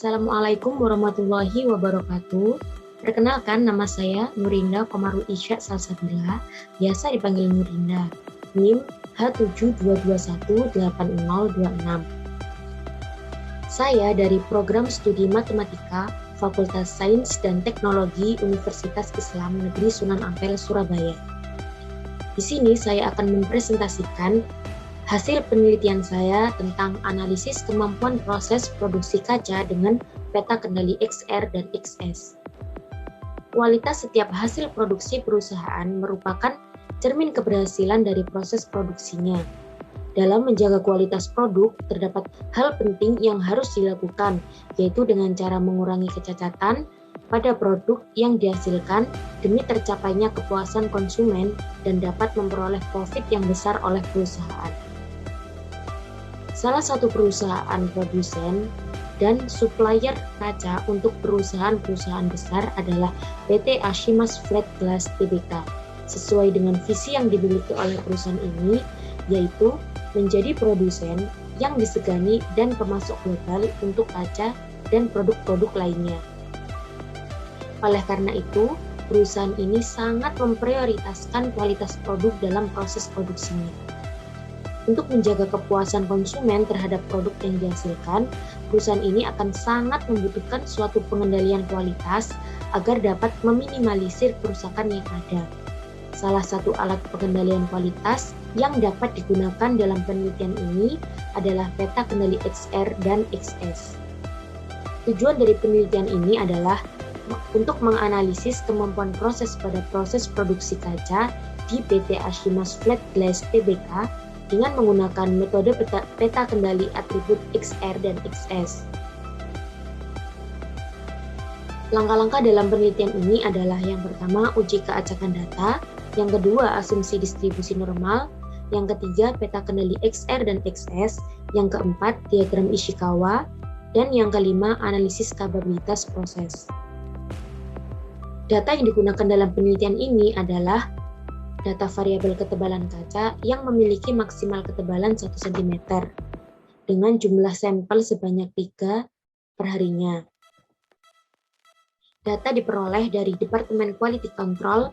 Assalamualaikum warahmatullahi wabarakatuh. Perkenalkan, nama saya Nurinda Komarul Isya Salsabila, biasa dipanggil Nurinda. NIM H72218026. Saya dari Program Studi Matematika Fakultas Sains dan Teknologi Universitas Islam Negeri Sunan Ampel, Surabaya. Di sini saya akan mempresentasikan hasil penelitian saya tentang analisis kemampuan proses produksi kaca dengan peta kendali XR dan XS. Kualitas setiap hasil produksi perusahaan merupakan cermin keberhasilan dari proses produksinya. Dalam menjaga kualitas produk, terdapat hal penting yang harus dilakukan, yaitu dengan cara mengurangi kecacatan pada produk yang dihasilkan demi tercapainya kepuasan konsumen dan dapat memperoleh profit yang besar oleh perusahaan. Salah satu perusahaan produsen dan supplier kaca untuk perusahaan-perusahaan besar adalah PT Ashimas Flat Glass Tbk. Sesuai dengan visi yang dimiliki oleh perusahaan ini, yaitu menjadi produsen yang disegani dan pemasok global untuk kaca dan produk-produk lainnya. Oleh karena itu, perusahaan ini sangat memprioritaskan kualitas produk dalam proses produksinya. Untuk menjaga kepuasan konsumen terhadap produk yang dihasilkan, perusahaan ini akan sangat membutuhkan suatu pengendalian kualitas agar dapat meminimalisir kerusakan yang ada. Salah satu alat pengendalian kualitas yang dapat digunakan dalam penelitian ini adalah peta kendali XR dan XS. Tujuan dari penelitian ini adalah untuk menganalisis kemampuan proses pada proses produksi kaca di PT Ashimas Flat Glass Tbk dengan menggunakan metode peta kendali atribut XR dan XS. Langkah-langkah dalam penelitian ini adalah yang pertama, uji keacakan data, yang kedua, asumsi distribusi normal, yang ketiga, peta kendali XR dan XS, yang keempat, diagram Ishikawa, dan yang kelima, analisis kapabilitas proses. Data yang digunakan dalam penelitian ini adalah data variabel ketebalan kaca yang memiliki maksimal ketebalan 1 cm dengan jumlah sampel sebanyak 3 per harinya. Data diperoleh dari Departemen Quality Control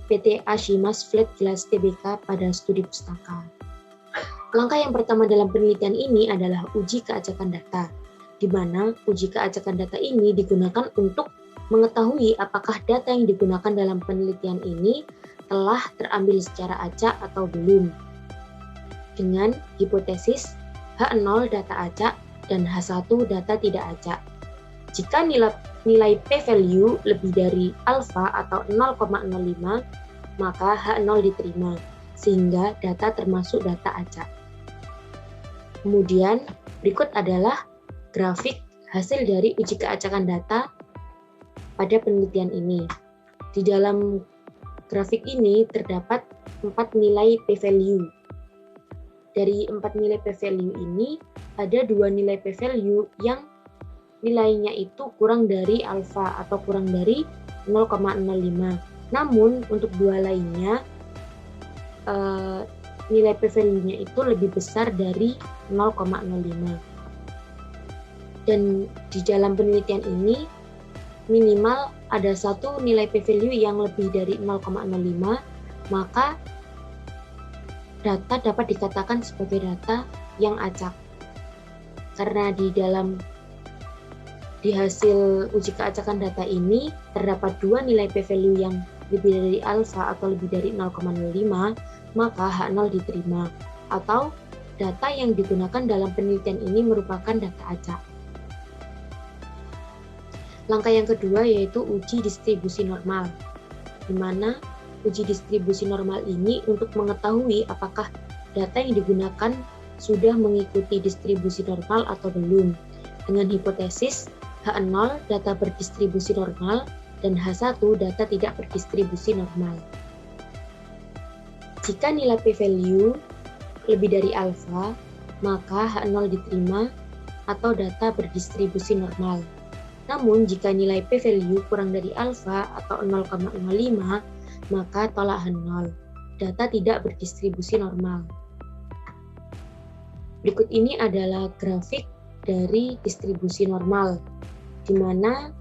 PT Ashimas Flat Glass Tbk pada studi pustaka. Langkah yang pertama dalam penelitian ini adalah uji keacakan data, di mana uji keacakan data ini digunakan untuk mengetahui apakah data yang digunakan dalam penelitian ini telah terambil secara acak atau belum, dengan hipotesis H0 data acak dan H1 data tidak acak. Jika nilai p-value lebih dari alfa atau 0,05, maka H0 diterima, sehingga data termasuk data acak. Kemudian berikut adalah grafik hasil dari uji keacakan data pada penelitian ini. Di dalam grafik ini terdapat 4 nilai p-value. Dari 4 nilai p-value ini, ada 2 nilai p-value yang nilainya itu kurang dari alfa atau kurang dari 0,05. Namun, untuk 2 lainnya, nilai p-value-nya itu lebih besar dari 0,05. Dan di dalam penelitian ini, minimal ada satu nilai p-value yang lebih dari 0,05, maka data dapat dikatakan sebagai data yang acak. Karena di hasil uji keacakan data ini terdapat 2 nilai p-value yang lebih dari alfa atau lebih dari 0,05, maka H0 diterima, atau data yang digunakan dalam penelitian ini merupakan data acak. Langkah yang kedua yaitu uji distribusi normal, di mana uji distribusi normal ini untuk mengetahui apakah data yang digunakan sudah mengikuti distribusi normal atau belum, dengan hipotesis H0 data berdistribusi normal dan H1 data tidak berdistribusi normal. Jika nilai p-value lebih dari alfa, maka H0 diterima atau data berdistribusi normal. Namun, jika nilai p-value kurang dari alfa atau 0,05, maka tolak H0, data tidak berdistribusi normal. Berikut ini adalah grafik dari distribusi normal. di mana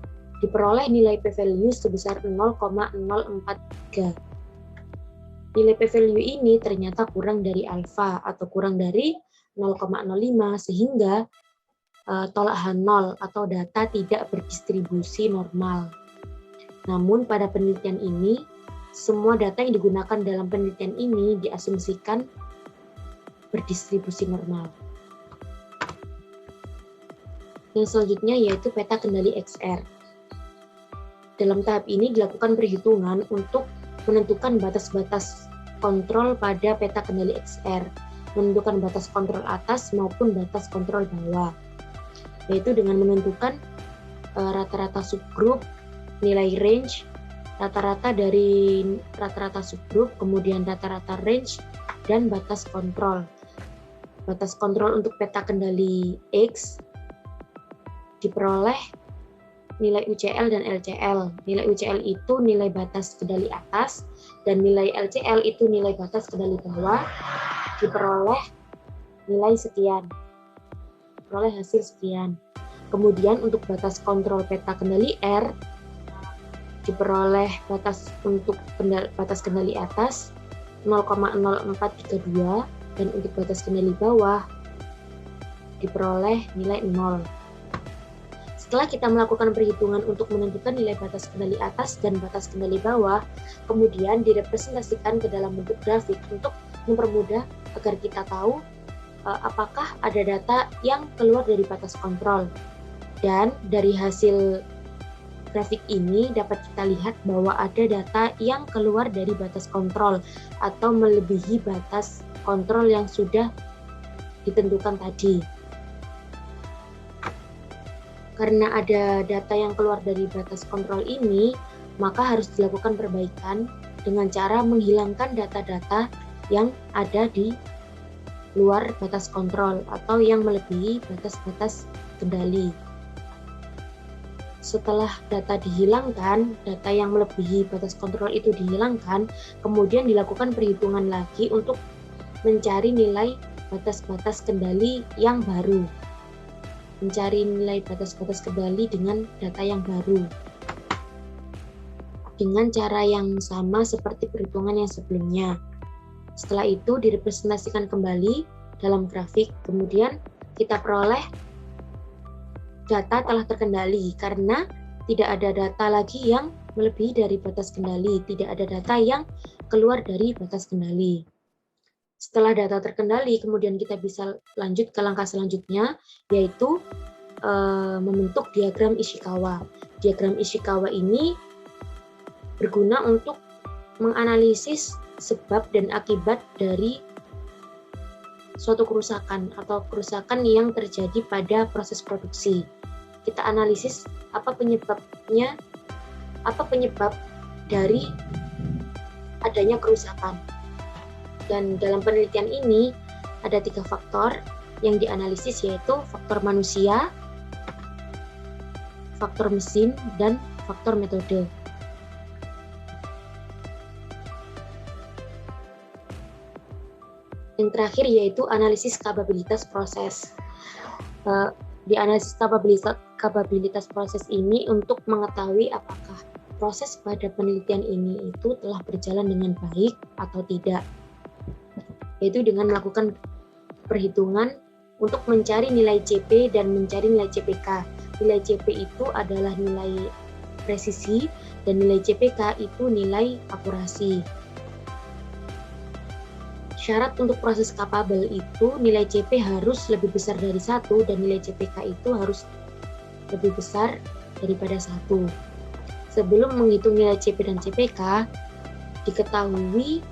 diperoleh nilai p-value sebesar 0,043. Nilai p-value ini ternyata kurang dari alfa atau kurang dari 0,05 sehingga tolak H0 atau data tidak berdistribusi normal. Namun pada penelitian ini, semua data yang digunakan dalam penelitian ini diasumsikan berdistribusi normal. Yang selanjutnya yaitu peta kendali XR. Dalam tahap ini dilakukan perhitungan untuk menentukan batas-batas kontrol pada peta kendali XR, menentukan batas kontrol atas maupun batas kontrol bawah, yaitu dengan menentukan rata-rata subgroup, nilai range, rata-rata dari rata-rata subgroup, kemudian rata-rata range, dan batas kontrol. Batas kontrol untuk peta kendali X diperoleh nilai UCL dan LCL. Nilai UCL itu nilai batas kendali atas, dan nilai LCL itu nilai batas kendali bawah, diperoleh nilai sekian. Diperoleh hasil sekian. Kemudian untuk batas kontrol peta kendali R, diperoleh batas untuk batas kendali atas 0,0432, dan untuk batas kendali bawah diperoleh nilai 0. Setelah kita melakukan perhitungan untuk menentukan nilai batas kendali atas dan batas kendali bawah, kemudian direpresentasikan ke dalam bentuk grafik untuk mempermudah agar kita tahu apakah ada data yang keluar dari batas kontrol. Dan dari hasil grafik ini dapat kita lihat bahwa ada data yang keluar dari batas kontrol atau melebihi batas kontrol yang sudah ditentukan tadi. Karena ada data yang keluar dari batas kontrol ini, maka harus dilakukan perbaikan dengan cara menghilangkan data-data yang ada di luar batas kontrol atau yang melebihi batas-batas kendali. Setelah data dihilangkan, data yang melebihi batas kontrol itu dihilangkan, kemudian dilakukan perhitungan lagi untuk mencari nilai batas-batas kendali yang baru. Mencari nilai batas-batas kendali dengan data yang baru. Dengan cara yang sama seperti perhitungan yang sebelumnya. Setelah itu direpresentasikan kembali dalam grafik, kemudian kita peroleh data telah terkendali karena tidak ada data lagi yang melebihi dari batas kendali, tidak ada data yang keluar dari batas kendali. Setelah data terkendali, kemudian kita bisa lanjut ke langkah selanjutnya, yaitu membentuk diagram Ishikawa. Diagram Ishikawa ini berguna untuk menganalisis sebab dan akibat dari suatu kerusakan atau kerusakan yang terjadi pada proses produksi. Kita analisis apa penyebab dari adanya kerusakan. Dan dalam penelitian ini ada 3 faktor yang dianalisis, yaitu faktor manusia, faktor mesin, dan faktor metode. Yang terakhir yaitu analisis kapabilitas proses. Di analisis kapabilitas proses ini untuk mengetahui apakah proses pada penelitian ini itu telah berjalan dengan baik atau tidak, yaitu dengan melakukan perhitungan untuk mencari nilai CP dan mencari nilai CPK. Nilai CP itu adalah nilai presisi dan nilai CPK itu nilai akurasi. Syarat untuk proses kapabel itu nilai CP harus lebih besar dari 1 dan nilai CPK itu harus lebih besar daripada 1. Sebelum menghitung nilai CP dan CPK, diketahui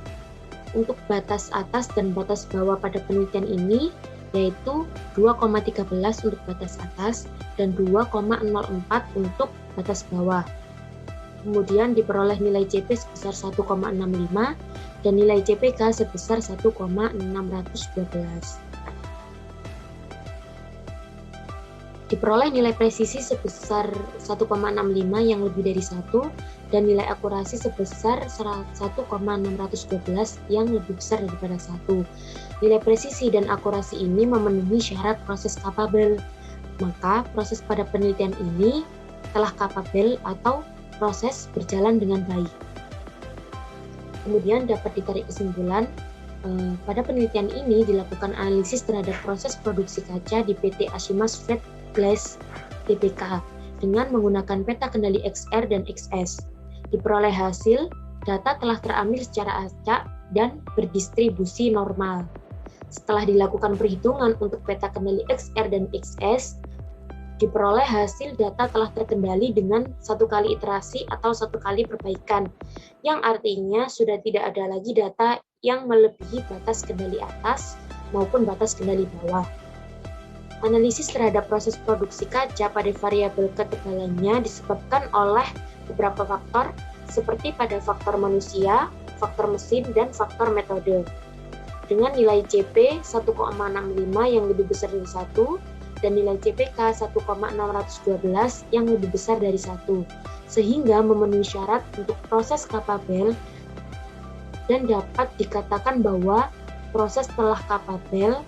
untuk batas atas dan batas bawah pada penelitian ini yaitu 2,13 untuk batas atas dan 2,04 untuk batas bawah. Kemudian diperoleh nilai CP sebesar 1,65 dan nilai CPK sebesar 1,612. Diperoleh nilai presisi sebesar 1,65 yang lebih dari 1 dan nilai akurasi sebesar 1,612 yang lebih besar daripada 1. Nilai presisi dan akurasi ini memenuhi syarat proses kapabel. Maka proses pada penelitian ini telah kapabel atau proses berjalan dengan baik. Kemudian dapat ditarik kesimpulan, pada penelitian ini dilakukan analisis terhadap proses produksi kaca di PT Ashimas Flat Glass Tbk dengan menggunakan peta kendali XR dan XS. Diperoleh hasil, data telah terambil secara acak dan berdistribusi normal. Setelah dilakukan perhitungan untuk peta kendali XR dan XS, diperoleh hasil data telah terkendali dengan satu kali iterasi atau satu kali perbaikan, yang artinya sudah tidak ada lagi data yang melebihi batas kendali atas maupun batas kendali bawah. Analisis terhadap proses produksi kaca pada variabel ketebalannya disebabkan oleh beberapa faktor, seperti pada faktor manusia, faktor mesin, dan faktor metode. Dengan nilai CP 1,65 yang lebih besar dari 1, dan nilai CPK 1,612 yang lebih besar dari 1, sehingga memenuhi syarat untuk proses kapabel dan dapat dikatakan bahwa proses telah kapabel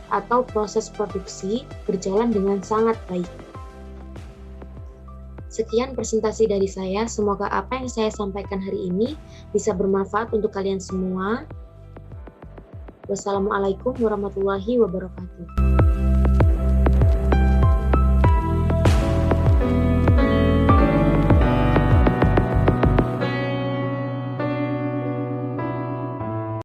atau proses produksi berjalan dengan sangat baik. Sekian presentasi dari saya, semoga apa yang saya sampaikan hari ini bisa bermanfaat untuk kalian semua. Wassalamualaikum warahmatullahi wabarakatuh.